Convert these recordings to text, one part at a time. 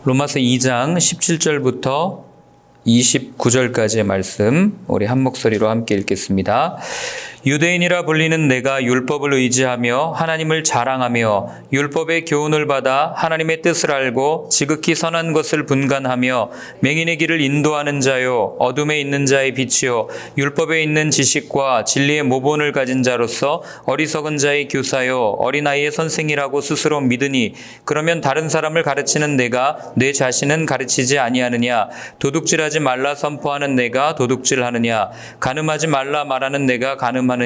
로마서 2장 17절부터 29절까지의 말씀 우리 한 목소리로 함께 읽겠습니다. 유대인이라 불리는 내가 율법을 의지하며 하나님을 자랑하며 율법의 교훈을 받아 하나님의 뜻을 알고 지극히 선한 것을 분간하며 맹인의 길을 인도하는 자요 어둠에 있는 자의 빛이요 율법에 있는 지식과 진리의 모본을 가진 자로서 어리석은 자의 교사요 어린아이의 선생이라고 스스로 믿으니 그러면 다른 사람을 가르치는 내가 내 자신은 가르치지 아니하느냐? 도둑질하지 말라 선포하는 내가 도둑질하느냐? 간음하지 말라 말하는 내가 간음하느냐?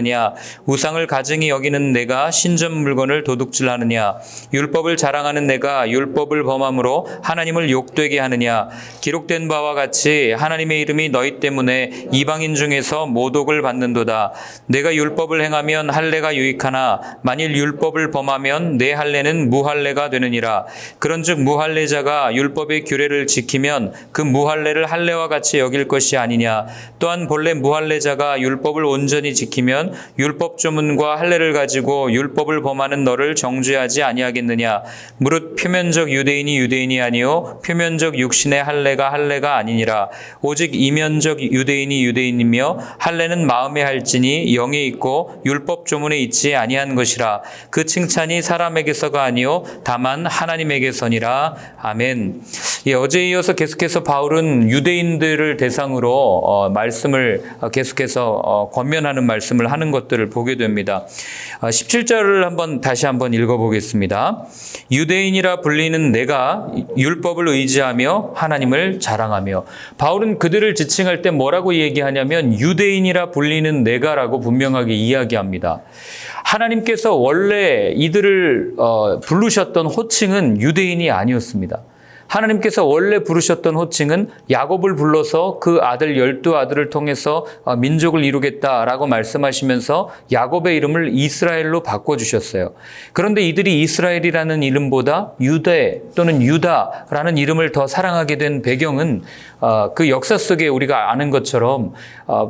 우상을 가증히 여기는 내가 신전 물건을 도둑질하느냐? 율법을 자랑하는 내가 율법을 범함으로 하나님을 욕되게 하느냐? 기록된 바와 같이 하나님의 이름이 너희 때문에 이방인 중에서 모독을 받는도다. 내가 율법을 행하면 할례가 유익하나 만일 율법을 범하면 내 할례는 무할례가 되느니라. 그런즉 무할례자가 율법의 규례를 지키면 그 무할례를 할례와 같이 여길 것이 아니냐? 또한 본래 무할례자가 율법을 온전히 지키면 율법 조문과 할례를 가지고 율법을 범하는 너를 정죄하지 아니하겠느냐? 무릇 표면적 유대인이 아니요 표면적 육신의 할례가 아니니라. 오직 이면적 유대인이며 할례는 마음에 할지니 영에 있고 율법 조문에 있지 아니한 것이라. 그 칭찬이 사람에게서가 아니요 다만 하나님에게서니라. 아멘. 어제에 이어서 계속해서 바울은 유대인들을 대상으로 말씀을 계속해서 권면하는 말씀을 하는 것들을 보게 됩니다. 17절을 다시 한번 읽어보겠습니다. 유대인이라 불리는 내가 율법을 의지하며 하나님을 자랑하며. 바울은 그들을 지칭할 때 뭐라고 얘기하냐면 유대인이라 불리는 내가라고 분명하게 이야기합니다. 하나님께서 원래 이들을 부르셨던 호칭은 유대인이 아니었습니다. 하나님께서 원래 부르셨던 호칭은 야곱을 불러서 그 아들 12아들을 통해서 민족을 이루겠다라고 말씀하시면서 야곱의 이름을 이스라엘로 바꿔주셨어요. 그런데 이들이 이스라엘이라는 이름보다 유대 또는 유다라는 이름을 더 사랑하게 된 배경은 그 역사 속에 우리가 아는 것처럼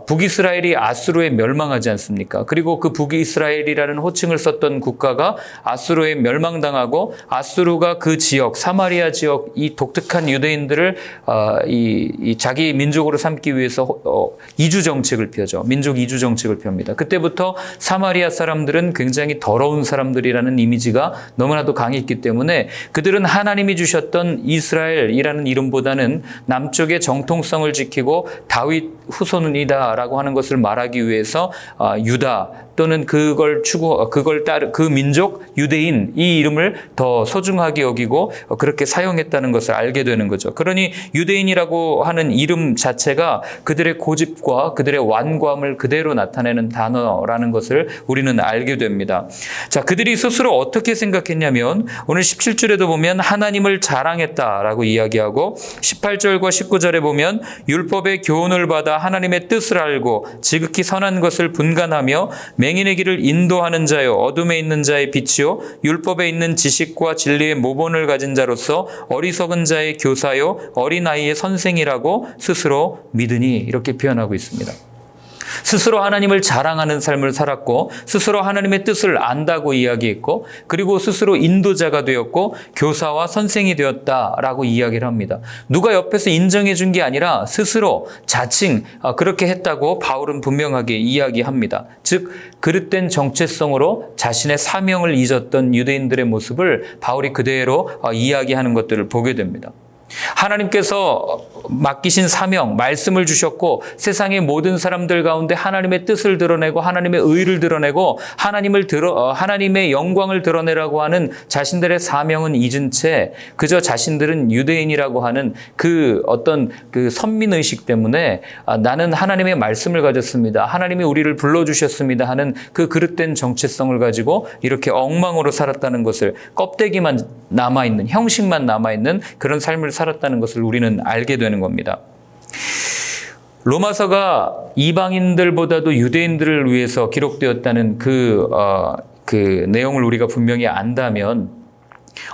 북이스라엘이 아수르에 멸망하지 않습니까? 그리고 그 북이스라엘이라는 호칭을 썼던 국가가 아수르에 멸망당하고 아수르가 그 지역 사마리아 지역 이 독특한 유대인들을 이 자기 민족으로 삼기 위해서 이주 정책을 펴죠. 민족 이주 정책을 펴니다. 그때부터 사마리아 사람들은 굉장히 더러운 사람들이라는 이미지가 너무나도 강했기 때문에 그들은 하나님이 주셨던 이스라엘이라는 이름보다는 남쪽의 정통성을 지키고 다윗 후손이다라고 하는 것을 말하기 위해서 유다 또는 그걸 따르 그 민족 유대인 이 이름을 더 소중하게 여기고 그렇게 사용했다는 것을 알게 되는 거죠. 그러니 유대인이라고 하는 이름 자체가 그들의 고집과 그들의 완고함을 그대로 나타내는 단어라는 것을 우리는 알게 됩니다. 자, 그들이 스스로 어떻게 생각했냐면 오늘 17절에도 보면 하나님을 자랑했다라고 이야기하고 18절과 19절에 보면 율법의 교훈을 받아 하나님의 뜻을 알고 지극히 선한 것을 분간하며 맹인의 길을 인도하는 자요 어둠에 있는 자의 빛이요 율법에 있는 지식과 진리의 모본을 가진 자로서 어리석은 자의 교사요 어린아이의 선생이라고 스스로 믿으니 이렇게 표현하고 있습니다. 스스로 하나님을 자랑하는 삶을 살았고 스스로 하나님의 뜻을 안다고 이야기했고 그리고 스스로 인도자가 되었고 교사와 선생이 되었다라고 이야기를 합니다. 누가 옆에서 인정해 준 게 아니라 스스로 자칭 그렇게 했다고 바울은 분명하게 이야기합니다. 즉 그릇된 정체성으로 자신의 사명을 잊었던 유대인들의 모습을 바울이 그대로 이야기하는 것들을 보게 됩니다. 하나님께서 맡기신 사명, 말씀을 주셨고 세상의 모든 사람들 가운데 하나님의 뜻을 드러내고 하나님의 의를 드러내고 하나님의 영광을 드러내라고 하는 자신들의 사명은 잊은 채 그저 자신들은 유대인이라고 하는 그 어떤 그 선민의식 때문에 나는 하나님의 말씀을 가졌습니다. 하나님이 우리를 불러주셨습니다 하는 그 그릇된 정체성을 가지고 이렇게 엉망으로 살았다는 것을 껍데기만 남아있는 형식만 남아있는 그런 삶을 살았다는 것을 우리는 알게 되는 겁니다. 로마서가 이방인들보다도 유대인들을 위해서 기록되었다는 그 내용을 우리가 분명히 안다면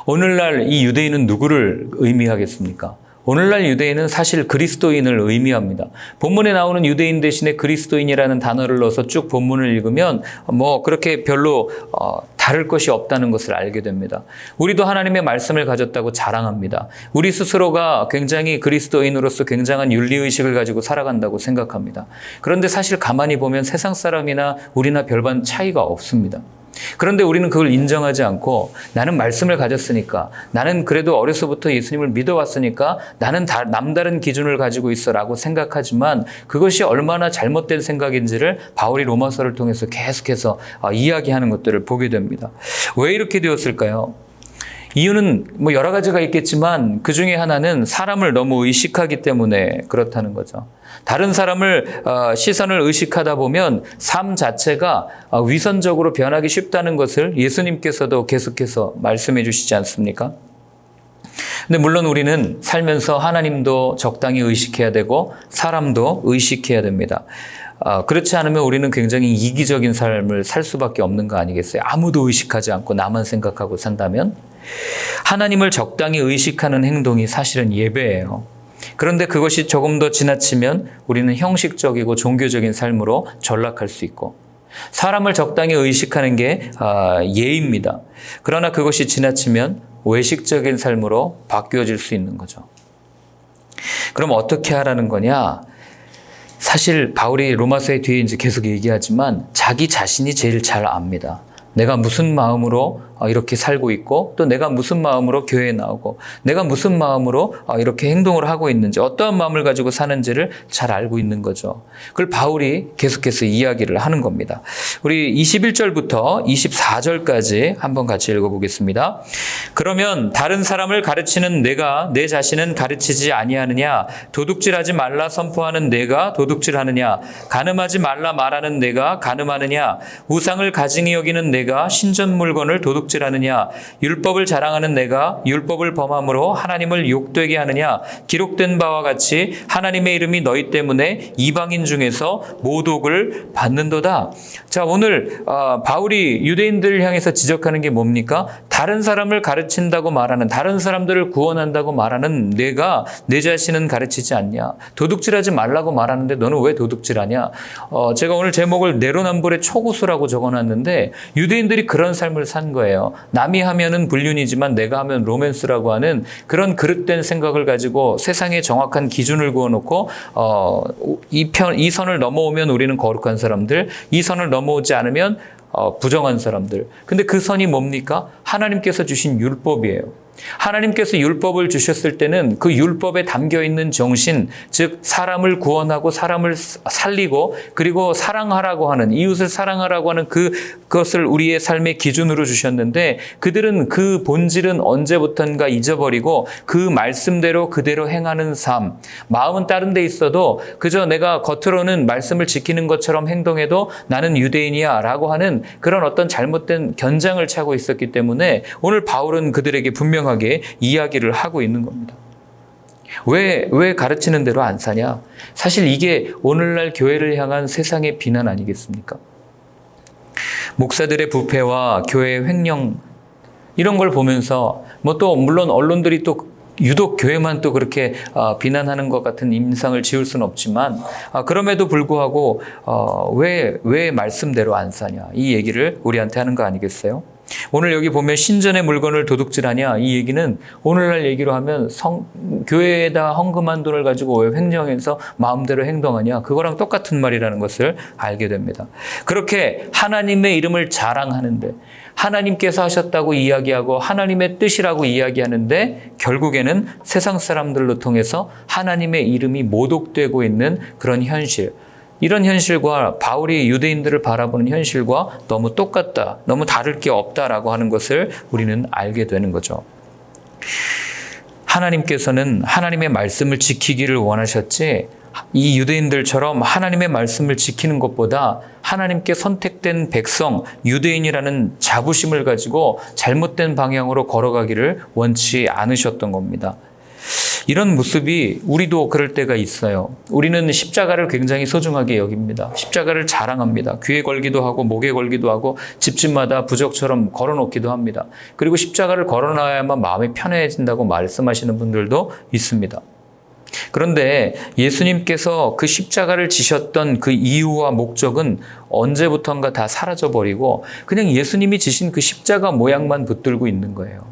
오늘날 이 유대인은 누구를 의미하겠습니까? 오늘날 유대인은 사실 그리스도인을 의미합니다. 본문에 나오는 유대인 대신에 그리스도인이라는 단어를 넣어서 쭉 본문을 읽으면 그렇게 별로 다를 것이 없다는 것을 알게 됩니다. 우리도 하나님의 말씀을 가졌다고 자랑합니다. 우리 스스로가 굉장히 그리스도인으로서 굉장한 윤리의식을 가지고 살아간다고 생각합니다. 그런데 사실 가만히 보면 세상 사람이나 우리나 별반 차이가 없습니다. 그런데 우리는 그걸 인정하지 않고 나는 말씀을 가졌으니까, 나는 그래도 어려서부터 예수님을 믿어왔으니까 나는 남다른 기준을 가지고 있어라고 생각하지만 그것이 얼마나 잘못된 생각인지를 바울이 로마서를 통해서 계속해서 이야기하는 것들을 보게 됩니다. 왜 이렇게 되었을까요? 이유는 여러 가지가 있겠지만 그 중에 하나는 사람을 너무 의식하기 때문에 그렇다는 거죠. 다른 사람을 시선을 의식하다 보면 삶 자체가 위선적으로 변하기 쉽다는 것을 예수님께서도 계속해서 말씀해 주시지 않습니까? 근데 물론 우리는 살면서 하나님도 적당히 의식해야 되고 사람도 의식해야 됩니다. 그렇지 않으면 우리는 굉장히 이기적인 삶을 살 수밖에 없는 거 아니겠어요? 아무도 의식하지 않고 나만 생각하고 산다면? 하나님을 적당히 의식하는 행동이 사실은 예배예요. 그런데 그것이 조금 더 지나치면 우리는 형식적이고 종교적인 삶으로 전락할 수 있고, 사람을 적당히 의식하는 게 예입니다. 그러나 그것이 지나치면 외식적인 삶으로 바뀌어질 수 있는 거죠. 그럼 어떻게 하라는 거냐? 사실 바울이 로마서의 뒤에 이제 계속 얘기하지만 자기 자신이 제일 잘 압니다. 내가 무슨 마음으로 이렇게 살고 있고, 또 내가 무슨 마음으로 교회에 나오고, 내가 무슨 마음으로 이렇게 행동을 하고 있는지, 어떠한 마음을 가지고 사는지를 잘 알고 있는 거죠. 그걸 바울이 계속해서 이야기를 하는 겁니다. 우리 21절부터 24절까지 한번 같이 읽어보겠습니다. 그러면 다른 사람을 가르치는 내가 내 자신은 가르치지 아니하느냐? 도둑질하지 말라 선포하는 내가 도둑질하느냐? 간음하지 말라 말하는 내가 간음하느냐? 우상을 가증히 여기는 내가 신전 물건을 도둑질하느냐? 율법을 자랑하는 내가 율법을 범함으로 하나님을 욕되게 하느냐? 기록된 바와 같이 하나님의 이름이 너희 때문에 이방인 중에서 모독을 받는도다. 자, 오늘 바울이 유대인들을 향해서 지적하는 게 뭡니까? 다른 사람을 가르친다고 말하는, 다른 사람들을 구원한다고 말하는 내가 내 자신은 가르치지 않냐? 도둑질하지 말라고 말하는데 너는 왜 도둑질하냐? 제가 오늘 제목을 내로남불의 초고수라고 적어놨는데, 유대인들이 그런 삶을 산 거예요. 남이 하면은 불륜이지만 내가 하면 로맨스라고 하는 그런 그릇된 생각을 가지고 세상에 정확한 기준을 그어놓고 이 선을 넘어오면 우리는 거룩한 사람들, 이 선을 넘어오지 않으면 부정한 사람들. 근데 그 선이 뭡니까? 하나님께서 주신 율법이에요. 하나님께서 율법을 주셨을 때는 그 율법에 담겨있는 정신, 즉 사람을 구원하고 사람을 살리고 그리고 사랑하라고 하는, 이웃을 사랑하라고 하는 그것을 우리의 삶의 기준으로 주셨는데, 그들은 그 본질은 언제부턴가 잊어버리고 그 말씀대로 그대로 행하는 삶, 마음은 다른 데 있어도 그저 내가 겉으로는 말씀을 지키는 것처럼 행동해도 나는 유대인이야 라고 하는 그런 어떤 잘못된 견장을 차고 있었기 때문에 오늘 바울은 그들에게 분명하게 이야기를 하고 있는 겁니다. 왜 가르치는 대로 안 사냐? 사실 이게 오늘날 교회를 향한 세상의 비난 아니겠습니까? 목사들의 부패와 교회의 횡령, 이런 걸 보면서 또 물론 언론들이 또 유독 교회만 또 그렇게 비난하는 것 같은 인상을 지울 수는 없지만, 그럼에도 불구하고 왜 말씀대로 안 사냐, 이 얘기를 우리한테 하는 거 아니겠어요? 오늘 여기 보면 신전의 물건을 도둑질하냐, 이 얘기는 오늘날 얘기로 하면 교회에다 헌금한 돈을 가지고 왜 횡령해서 마음대로 행동하냐, 그거랑 똑같은 말이라는 것을 알게 됩니다. 그렇게 하나님의 이름을 자랑하는데, 하나님께서 하셨다고 이야기하고 하나님의 뜻이라고 이야기하는데 결국에는 세상 사람들로 통해서 하나님의 이름이 모독되고 있는 그런 현실, 이런 현실과 바울이 유대인들을 바라보는 현실과 너무 똑같다, 너무 다를 게 없다라고 하는 것을 우리는 알게 되는 거죠. 하나님께서는 하나님의 말씀을 지키기를 원하셨지, 이 유대인들처럼 하나님의 말씀을 지키는 것보다 하나님께 선택된 백성, 유대인이라는 자부심을 가지고 잘못된 방향으로 걸어가기를 원치 않으셨던 겁니다. 이런 모습이 우리도 그럴 때가 있어요. 우리는 십자가를 굉장히 소중하게 여깁니다. 십자가를 자랑합니다. 귀에 걸기도 하고 목에 걸기도 하고 집집마다 부적처럼 걸어놓기도 합니다. 그리고 십자가를 걸어놔야만 마음이 편해진다고 말씀하시는 분들도 있습니다. 그런데 예수님께서 그 십자가를 지셨던 그 이유와 목적은 언제부턴가 다 사라져버리고 그냥 예수님이 지신 그 십자가 모양만 붙들고 있는 거예요.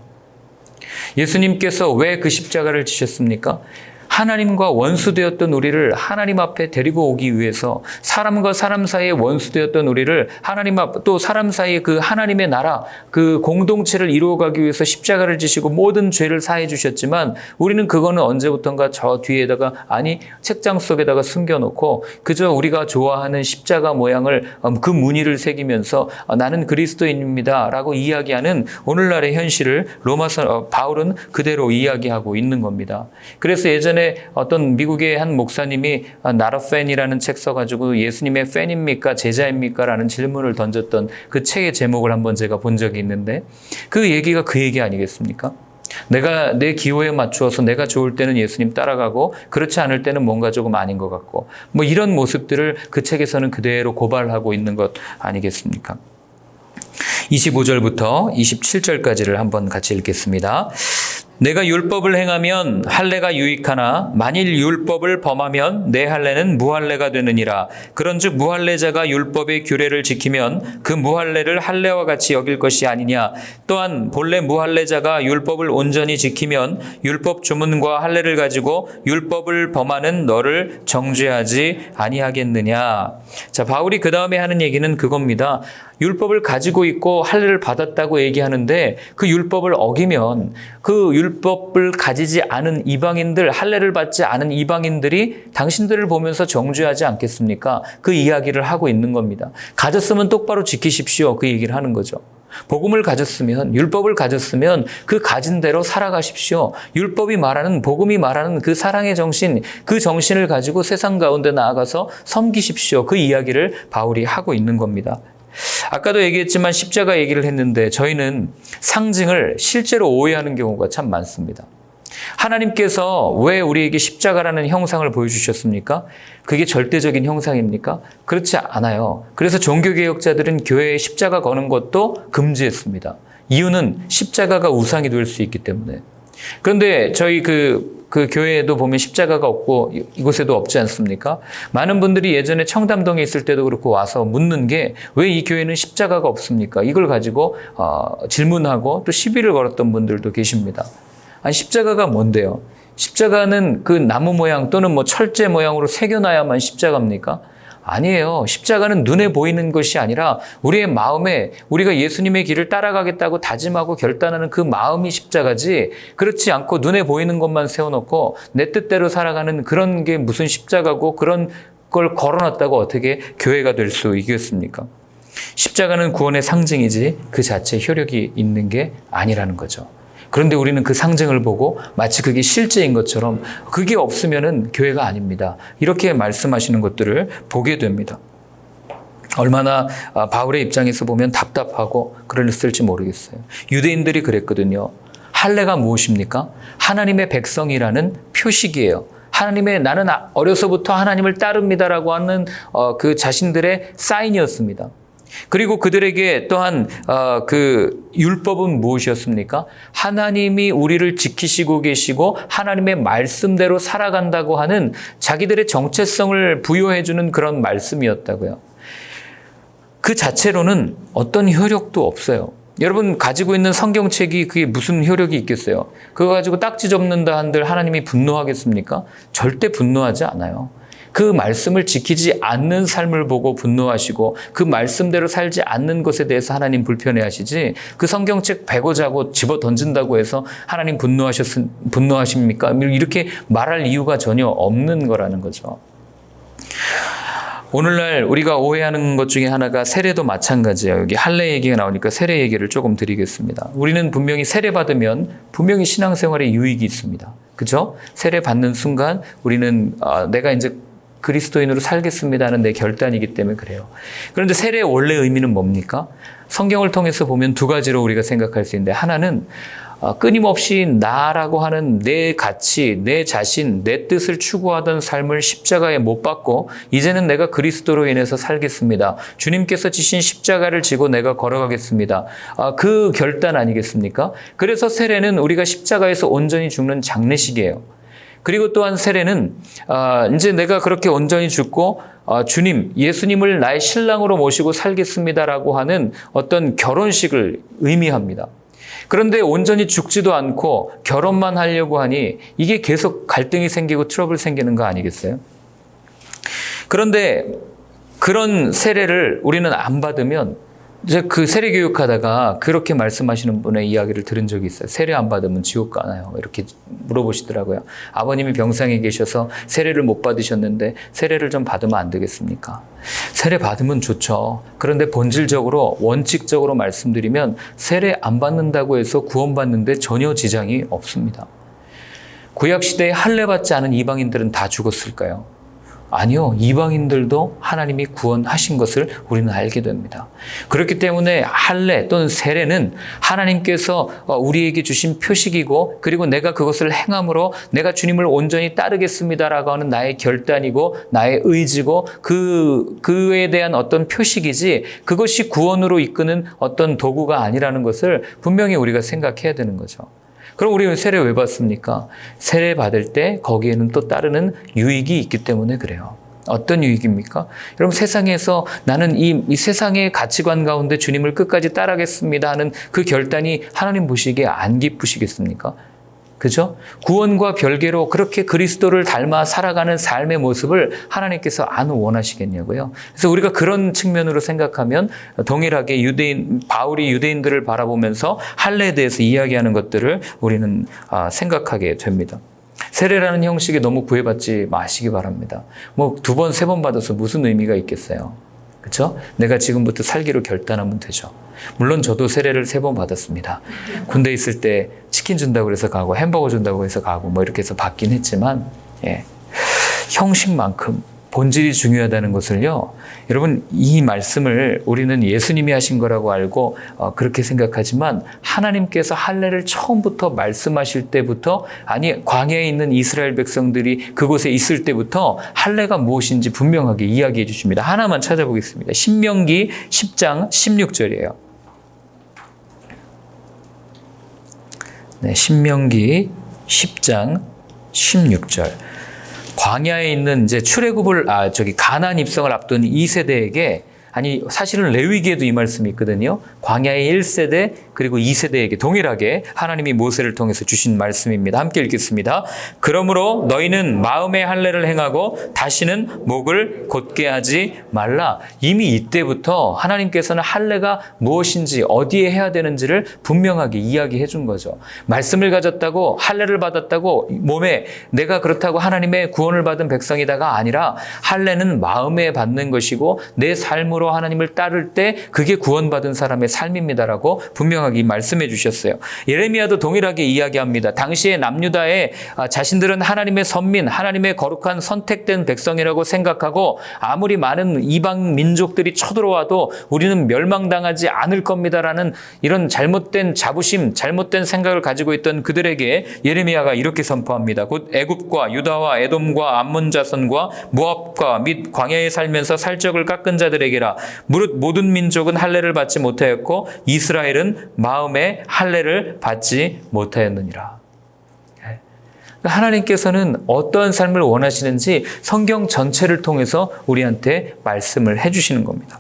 예수님께서 왜 그 십자가를 지셨습니까? 하나님과 원수되었던 우리를 하나님 앞에 데리고 오기 위해서, 사람과 사람 사이에 원수되었던 우리를 하나님 앞, 또 사람 사이에 그 하나님의 나라, 그 공동체를 이루어가기 위해서 십자가를 지시고 모든 죄를 사해 주셨지만 우리는 그거는 언제부턴가 저 뒤에다가, 아니 책장 속에다가 숨겨놓고 그저 우리가 좋아하는 십자가 모양을 그 무늬를 새기면서 나는 그리스도인입니다 라고 이야기하는 오늘날의 현실을 로마서 바울은 그대로 이야기하고 있는 겁니다. 그래서 예전에 어떤 미국의 한 목사님이 Not a Fan이라는 책 써가지고 예수님의 팬입니까? 제자입니까? 라는 질문을 던졌던 그 책의 제목을 한번 제가 본 적이 있는데, 그 얘기가 그 얘기 아니겠습니까? 내가 내 기호에 맞추어서 내가 좋을 때는 예수님 따라가고 그렇지 않을 때는 뭔가 조금 아닌 것 같고, 뭐 이런 모습들을 그 책에서는 그대로 고발하고 있는 것 아니겠습니까? 25절부터 27절까지를 한번 같이 읽겠습니다. 내가 율법을 행하면 할례가 유익하나 만일 율법을 범하면 내 할례는 무할례가 되느니라. 그런즉 무할례자가 율법의 규례를 지키면 그 무할례를 할례와 같이 여길 것이 아니냐. 또한 본래 무할례자가 율법을 온전히 지키면 율법 조문과 할례를 가지고 율법을 범하는 너를 정죄하지 아니하겠느냐. 자, 바울이 그 다음에 하는 얘기는 그겁니다. 율법을 가지고 있고 할례를 받았다고 얘기하는데 그 율법을 어기면 그 율법을 가지지 않은 이방인들, 할례를 받지 않은 이방인들이 당신들을 보면서 정죄하지 않겠습니까? 그 이야기를 하고 있는 겁니다. 가졌으면 똑바로 지키십시오. 그 얘기를 하는 거죠. 복음을 가졌으면, 율법을 가졌으면 그 가진 대로 살아가십시오. 율법이 말하는, 복음이 말하는 그 사랑의 정신, 그 정신을 가지고 세상 가운데 나아가서 섬기십시오. 그 이야기를 바울이 하고 있는 겁니다. 아까도 얘기했지만 십자가 얘기를 했는데 저희는 상징을 실제로 오해하는 경우가 참 많습니다. 하나님께서 왜 우리에게 십자가라는 형상을 보여주셨습니까? 그게 절대적인 형상입니까? 그렇지 않아요. 그래서 종교개혁자들은 교회에 십자가 거는 것도 금지했습니다. 이유는 십자가가 우상이 될 수 있기 때문에. 그런데 저희 그 교회에도 보면 십자가가 없고 이곳에도 없지 않습니까? 많은 분들이 예전에 청담동에 있을 때도 그렇고 와서 묻는 게 왜 이 교회는 십자가가 없습니까? 이걸 가지고 질문하고 또 시비를 걸었던 분들도 계십니다. 아니, 십자가가 뭔데요? 십자가는 그 나무 모양 또는 뭐 철제 모양으로 새겨놔야만 십자가입니까? 아니에요. 십자가는 눈에 보이는 것이 아니라 우리의 마음에, 우리가 예수님의 길을 따라가겠다고 다짐하고 결단하는 그 마음이 십자가지, 그렇지 않고 눈에 보이는 것만 세워놓고 내 뜻대로 살아가는 그런 게 무슨 십자가고 그런 걸 걸어놨다고 어떻게 교회가 될 수 있겠습니까? 십자가는 구원의 상징이지 그 자체 효력이 있는 게 아니라는 거죠. 그런데 우리는 그 상징을 보고 마치 그게 실제인 것처럼 그게 없으면은 교회가 아닙니다. 이렇게 말씀하시는 것들을 보게 됩니다. 얼마나 바울의 입장에서 보면 답답하고 그랬을지 모르겠어요. 유대인들이 그랬거든요. 할례가 무엇입니까? 하나님의 백성이라는 표식이에요. 하나님의, 나는 어려서부터 하나님을 따릅니다라고 하는 그 자신들의 사인이었습니다. 그리고 그들에게 또한 그 율법은 무엇이었습니까? 하나님이 우리를 지키시고 계시고 하나님의 말씀대로 살아간다고 하는 자기들의 정체성을 부여해주는 그런 말씀이었다고요. 그 자체로는 어떤 효력도 없어요. 여러분 가지고 있는 성경책이 그게 무슨 효력이 있겠어요? 그거 가지고 딱지 접는다 한들 하나님이 분노하겠습니까? 절대 분노하지 않아요. 그 말씀을 지키지 않는 삶을 보고 분노하시고 그 말씀대로 살지 않는 것에 대해서 하나님 불편해하시지, 그 성경책 베고자고 집어 던진다고 해서 하나님 분노하십니까? 이렇게 말할 이유가 전혀 없는 거라는 거죠. 오늘날 우리가 오해하는 것 중에 하나가 세례도 마찬가지예요. 여기 할례 얘기가 나오니까 세례 얘기를 조금 드리겠습니다. 우리는 분명히 세례 받으면 분명히 신앙생활에 유익이 있습니다. 그렇죠? 세례 받는 순간 우리는 내가 이제 그리스도인으로 살겠습니다 하는 내 결단이기 때문에 그래요. 그런데 세례의 원래 의미는 뭡니까? 성경을 통해서 보면 두 가지로 우리가 생각할 수 있는데, 하나는 끊임없이 나라고 하는 내 가치, 내 자신, 내 뜻을 추구하던 삶을 십자가에 못 박고 이제는 내가 그리스도로 인해서 살겠습니다. 주님께서 지신 십자가를 지고 내가 걸어가겠습니다. 그 결단 아니겠습니까? 그래서 세례는 우리가 십자가에서 온전히 죽는 장례식이에요. 그리고 또한 세례는 이제 내가 그렇게 온전히 죽고 주님, 예수님을 나의 신랑으로 모시고 살겠습니다라고 하는 어떤 결혼식을 의미합니다. 그런데 온전히 죽지도 않고 결혼만 하려고 하니 이게 계속 갈등이 생기고 트러블 생기는 거 아니겠어요? 그런데 그런 세례를 우리는 안 받으면, 이제 그 세례 교육하다가 그렇게 말씀하시는 분의 이야기를 들은 적이 있어요. 세례 안 받으면 지옥 가나요? 이렇게 물어보시더라고요. 아버님이 병상에 계셔서 세례를 못 받으셨는데 세례를 좀 받으면 안 되겠습니까? 세례 받으면 좋죠. 그런데 본질적으로 원칙적으로 말씀드리면 세례 안 받는다고 해서 구원받는데 전혀 지장이 없습니다. 구약시대에 할례 받지 않은 이방인들은 다 죽었을까요? 아니요. 이방인들도 하나님이 구원하신 것을 우리는 알게 됩니다. 그렇기 때문에 할례 또는 세례는 하나님께서 우리에게 주신 표식이고, 그리고 내가 그것을 행함으로 내가 주님을 온전히 따르겠습니다라고 하는 나의 결단이고 나의 의지고 그에 대한 어떤 표식이지, 그것이 구원으로 이끄는 어떤 도구가 아니라는 것을 분명히 우리가 생각해야 되는 거죠. 그럼 우리는 세례 왜 받습니까? 세례 받을 때 거기에는 또 따르는 유익이 있기 때문에 그래요. 어떤 유익입니까? 여러분, 세상에서 나는 이 세상의 가치관 가운데 주님을 끝까지 따르겠습니다 하는 그 결단이 하나님 보시기에 안 기쁘시겠습니까? 그죠? 구원과 별개로 그렇게 그리스도를 닮아 살아가는 삶의 모습을 하나님께서 안 원하시겠냐고요. 그래서 우리가 그런 측면으로 생각하면 동일하게 바울이 유대인들을 바라보면서 할례에 대해서 이야기하는 것들을 우리는 생각하게 됩니다. 세례라는 형식에 너무 구애받지 마시기 바랍니다. 뭐 2번, 3번 받아서 무슨 의미가 있겠어요? 그렇죠? 내가 지금부터 살기로 결단하면 되죠. 물론 저도 세례를 3번 받았습니다. 군대 있을 때 치킨 준다고 해서 가고 햄버거 준다고 해서 가고 뭐 이렇게 해서 받긴 했지만, 형식만큼 본질이 중요하다는 것을요, 여러분, 이 말씀을 우리는 예수님이 하신 거라고 알고 그렇게 생각하지만, 하나님께서 할례를 처음부터 말씀하실 때부터, 아니 광야에 있는 이스라엘 백성들이 그곳에 있을 때부터 할례가 무엇인지 분명하게 이야기해 주십니다. 하나만 찾아보겠습니다. 신명기 10장 16절이에요. 네, 신명기 10장 16절. 광야에 있는 이제 가나안 입성을 앞둔 2세대에게, 아니 사실은 레위기에도 이 말씀이 있거든요. 광야의 1세대 그리고 2세대에게 동일하게 하나님이 모세를 통해서 주신 말씀입니다. 함께 읽겠습니다. 그러므로 너희는 마음의 할례를 행하고 다시는 목을 곧게 하지 말라. 이미 이때부터 하나님께서는 할례가 무엇인지 어디에 해야 되는지를 분명하게 이야기해 준 거죠. 말씀을 가졌다고, 할례를 받았다고 몸에 내가 그렇다고 하나님의 구원을 받은 백성이다가 아니라, 할례는 마음에 받는 것이고 내 삶으로 하나님을 따를 때 그게 구원받은 사람의 삶입니다라고 분명하게 말씀해 주셨어요. 예레미야도 동일하게 이야기합니다. 당시에 남유다에 자신들은 하나님의 선민, 하나님의 거룩한 선택된 백성이라고 생각하고 아무리 많은 이방 민족들이 쳐들어와도 우리는 멸망당하지 않을 겁니다라는 이런 잘못된 자부심, 잘못된 생각을 가지고 있던 그들에게 예레미야가 이렇게 선포합니다. 곧 애굽과 유다와 에돔과 암몬 자손과 모압과 및 광야에 살면서 살적을 깎은 자들에게라. 무릇 모든 민족은 할례를 받지 못하였고 이스라엘은 마음에 할례를 받지 못하였느니라. 하나님께서는 어떠한 삶을 원하시는지 성경 전체를 통해서 우리한테 말씀을 해주시는 겁니다.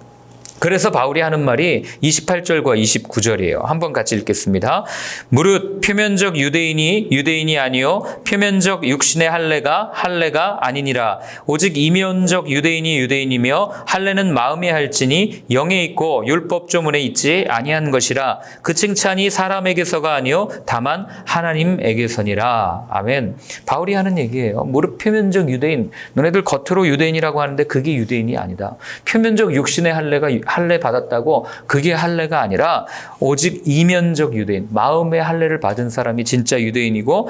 그래서 바울이 하는 말이 28절과 29절이에요. 한번 같이 읽겠습니다. 무릇 표면적 유대인이 아니요 표면적 육신의 할례가 아니니라. 오직 이면적 유대인이며 할례는 마음에 할지니 영에 있고 율법 조문에 있지 아니한 것이라. 그 칭찬이 사람에게서가 아니요 다만 하나님에게서니라. 아멘. 바울이 하는 얘기예요. 무릇 표면적 유대인, 너네들 겉으로 유대인이라고 하는데 그게 유대인이 아니다. 표면적 육신의 할례 받았다고 그게 할례가 아니라 오직 이면적 유대인, 마음의 할례를 받은 사람이 진짜 유대인이고,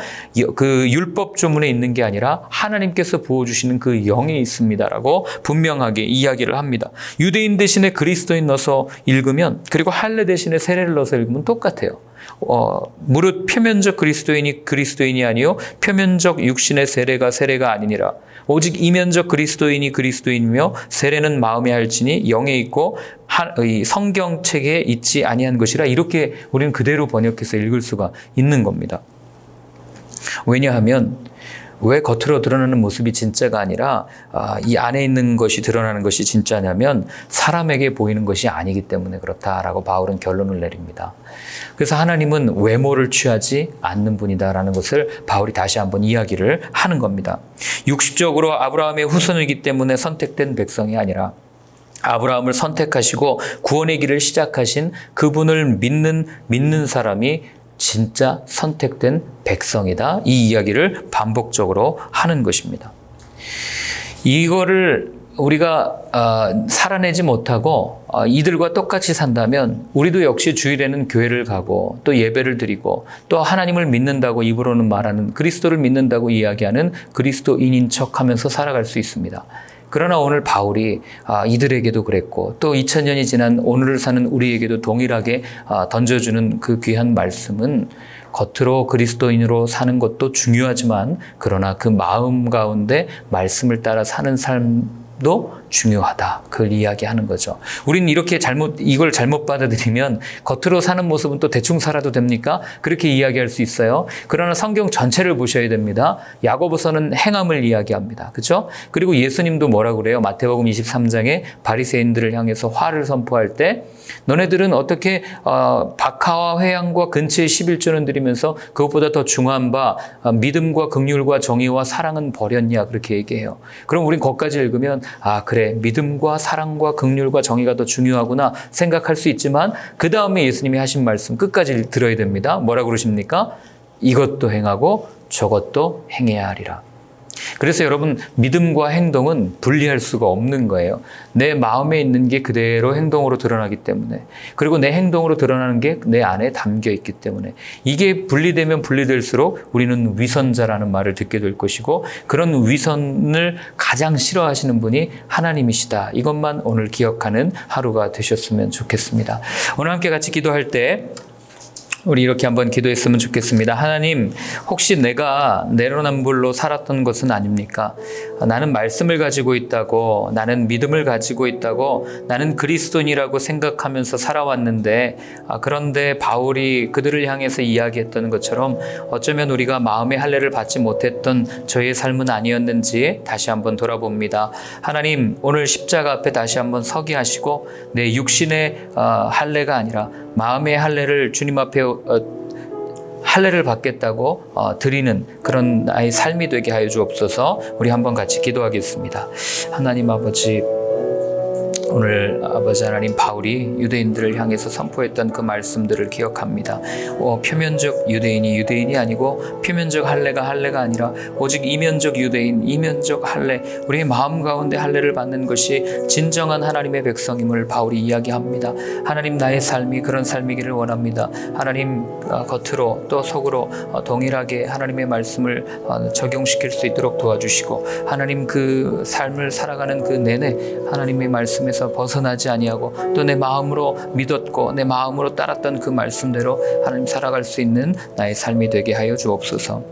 그 율법 조문에 있는 게 아니라 하나님께서 부어주시는 그 영에 있습니다라고 분명하게 이야기를 합니다. 유대인 대신에 그리스도인 넣어서 읽으면, 그리고 할례 대신에 세례를 넣어서 읽으면 똑같아요. 무릇 표면적 그리스도인이 아니요 표면적 육신의 세례가 아니니라. 오직 이면적 그리스도인이며 세례는 마음에 할지니 영에 있고 성경책에 있지 아니한 것이라. 이렇게 우리는 그대로 번역해서 읽을 수가 있는 겁니다. 왜냐하면 왜 겉으로 드러나는 모습이 진짜가 아니라 이 안에 있는 것이 드러나는 것이 진짜냐면 사람에게 보이는 것이 아니기 때문에 그렇다라고 바울은 결론을 내립니다. 그래서 하나님은 외모를 취하지 않는 분이다라는 것을 바울이 다시 한번 이야기를 하는 겁니다. 육식적으로 아브라함의 후손이기 때문에 선택된 백성이 아니라 아브라함을 선택하시고 구원의 길을 시작하신 그분을 믿는 사람이 진짜 선택된 백성이다. 이 이야기를 반복적으로 하는 것입니다. 이거를 우리가 살아내지 못하고 이들과 똑같이 산다면 우리도 역시 주일에는 교회를 가고 또 예배를 드리고 또 하나님을 믿는다고 입으로는 말하는 그리스도를 믿는다고 이야기하는 그리스도인인 척하면서 살아갈 수 있습니다. 그러나 오늘 바울이 이들에게도 그랬고 또 2000년이 지난 오늘을 사는 우리에게도 동일하게 던져주는 그 귀한 말씀은 겉으로 그리스도인으로 사는 것도 중요하지만 그러나 그 마음 가운데 말씀을 따라 사는 삶도 중요하다. 그걸 이야기하는 거죠. 우리는 이렇게 이걸 잘못 받아들이면 겉으로 사는 모습은 또 대충 살아도 됩니까? 그렇게 이야기할 수 있어요. 그러나 성경 전체를 보셔야 됩니다. 야고보서는 행함을 이야기합니다. 그렇죠? 그리고 예수님도 뭐라고 그래요? 마태복음 23장에 바리새인들을 향해서 화를 선포할 때 너네들은 어떻게 박하와 회양과 근처의 11조는 드리면서 그것보다 더 중요한 바 믿음과 긍휼과 정의와 사랑은 버렸냐 그렇게 얘기해요. 그럼 우린 거기까지 읽으면 그래 믿음과 사랑과 긍휼과 정의가 더 중요하구나 생각할 수 있지만 그 다음에 예수님이 하신 말씀 끝까지 들어야 됩니다. 뭐라고 그러십니까? 이것도 행하고 저것도 행해야 하리라. 그래서 여러분 믿음과 행동은 분리할 수가 없는 거예요. 내 마음에 있는 게 그대로 행동으로 드러나기 때문에 그리고 내 행동으로 드러나는 게 내 안에 담겨 있기 때문에 이게 분리되면 분리될수록 우리는 위선자라는 말을 듣게 될 것이고 그런 위선을 가장 싫어하시는 분이 하나님이시다. 이것만 오늘 기억하는 하루가 되셨으면 좋겠습니다. 오늘 함께 같이 기도할 때 우리 이렇게 한번 기도했으면 좋겠습니다. 하나님, 혹시 내가 내로남불로 살았던 것은 아닙니까? 나는 말씀을 가지고 있다고, 나는 믿음을 가지고 있다고, 나는 그리스도인이라고 생각하면서 살아왔는데 그런데 바울이 그들을 향해서 이야기했던 것처럼 어쩌면 우리가 마음의 할례를 받지 못했던 저의 삶은 아니었는지 다시 한번 돌아봅니다. 하나님, 오늘 십자가 앞에 다시 한번 서게 하시고 내 육신의 할례가 아니라 마음의 할례를 주님 앞에 할례를 받겠다고 드리는 그런 나의 삶이 되게 하여 주옵소서. 우리 한번 같이 기도하겠습니다. 하나님 아버지, 오늘 아버지 하나님 바울이 유대인들을 향해서 선포했던 그 말씀들을 기억합니다. 표면적 유대인이 아니고 표면적 할례가 아니라 오직 이면적 유대인, 이면적 할례, 우리의 마음 가운데 할례를 받는 것이 진정한 하나님의 백성임을 바울이 이야기합니다. 하나님, 나의 삶이 그런 삶이기를 원합니다. 하나님, 겉으로 또 속으로 동일하게 하나님의 말씀을 적용시킬 수 있도록 도와주시고 하나님, 그 삶을 살아가는 그 내내 하나님의 말씀에서 벗어나지 아니하고 또 내 마음으로 믿었고 내 마음으로 따랐던 그 말씀대로 하나님 살아갈 수 있는 나의 삶이 되게 하여 주옵소서.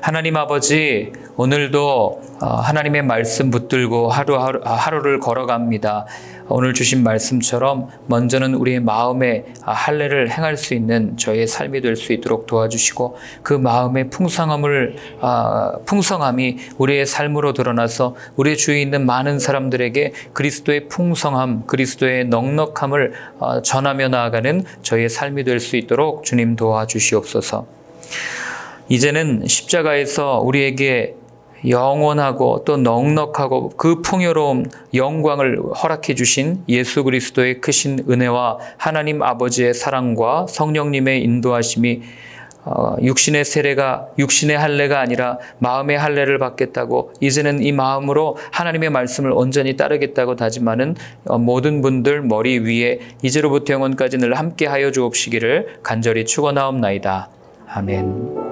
하나님 아버지, 오늘도 하나님의 말씀 붙들고 하루를 걸어갑니다. 오늘 주신 말씀처럼 먼저는 우리의 마음에 할례를 행할 수 있는 저의 삶이 될 수 있도록 도와주시고 그 마음의 풍성함이 우리의 삶으로 드러나서 우리의 주위에 있는 많은 사람들에게 그리스도의 풍성함, 그리스도의 넉넉함을 전하며 나아가는 저의 삶이 될 수 있도록 주님 도와주시옵소서. 이제는 십자가에서 우리에게 영원하고 또 넉넉하고 그 풍요로운 영광을 허락해 주신 예수 그리스도의 크신 은혜와 하나님 아버지의 사랑과 성령님의 인도하심이 육신의 할례가 아니라 마음의 할례를 받겠다고 이제는 이 마음으로 하나님의 말씀을 온전히 따르겠다고 다짐하는 모든 분들 머리 위에 이제로부터 영원까지 늘 함께 하여 주옵시기를 간절히 축원하옵나이다. 아멘.